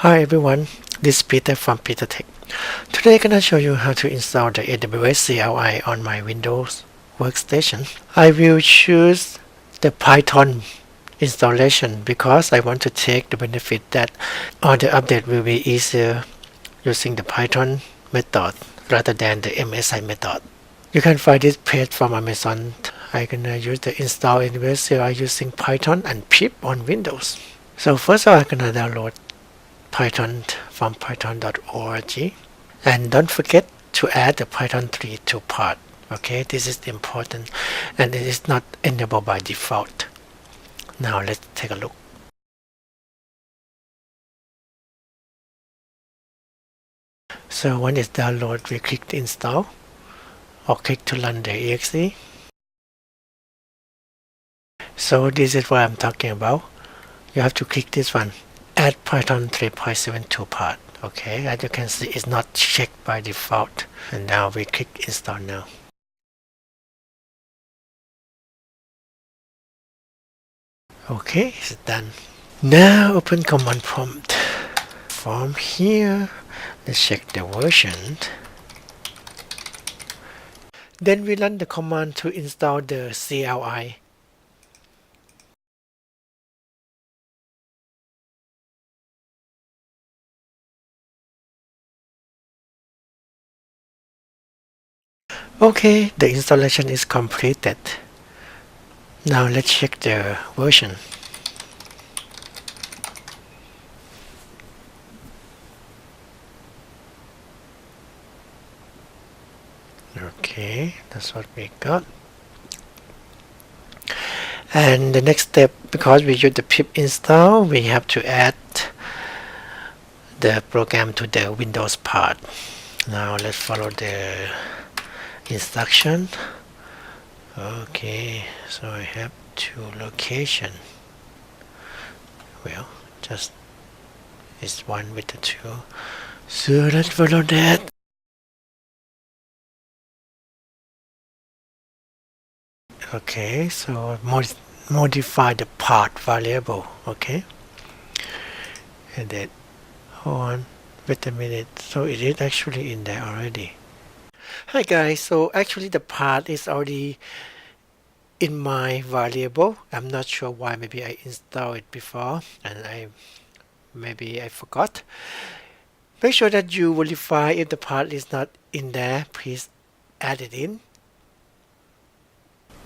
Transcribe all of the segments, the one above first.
Hi everyone, this is Peter from Peter Tech. Today I'm gonna show you how to install the AWS CLI on my Windows workstation. I will choose the Python installation because I want to take the benefit that all the update will be easier using the Python method rather than the MSI method. You can find this page from Amazon. I'm gonna use the install AWS CLI using Python and PIP on Windows. So first of all, I'm gonna download Python from python.org, and don't forget to add the Python 3 to part. Okay, this is important and it is not enabled by default. Now let's take a look. So when it's downloaded, we click install or click to run the exe. So this is what I'm talking about. You have to click this one, add Python 3.7 to part. Okay, as you can see, it's not checked by default. And now we click install now. Okay, it's done. Now open command prompt. From here, let's check the version. Then we run the command to install the CLI. Okay, the installation is completed. Now let's check the version. Okay, that's what we got. And the next step, because we use the pip install, we have to add the program to the Windows part. Now let's follow the instruction. Okay, so I have two location. Well, just it's one with the two. So let's follow that. Okay, so modify the part variable. Okay, and then hold on, wait a minute. So it is actually in there already. Hi guys, so actually the part is already in my variable. I'm not sure why. Maybe I installed it before and maybe I forgot. Make sure that you verify if the part is not in there. Please add it in.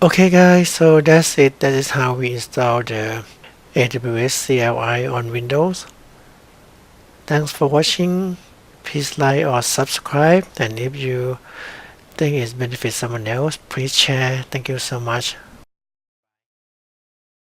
Okay guys, so that's it. That is how we install the AWS CLI on Windows. Thanks for watching. Please like or subscribe, and if you think it benefits someone else, please share. Thank you so much.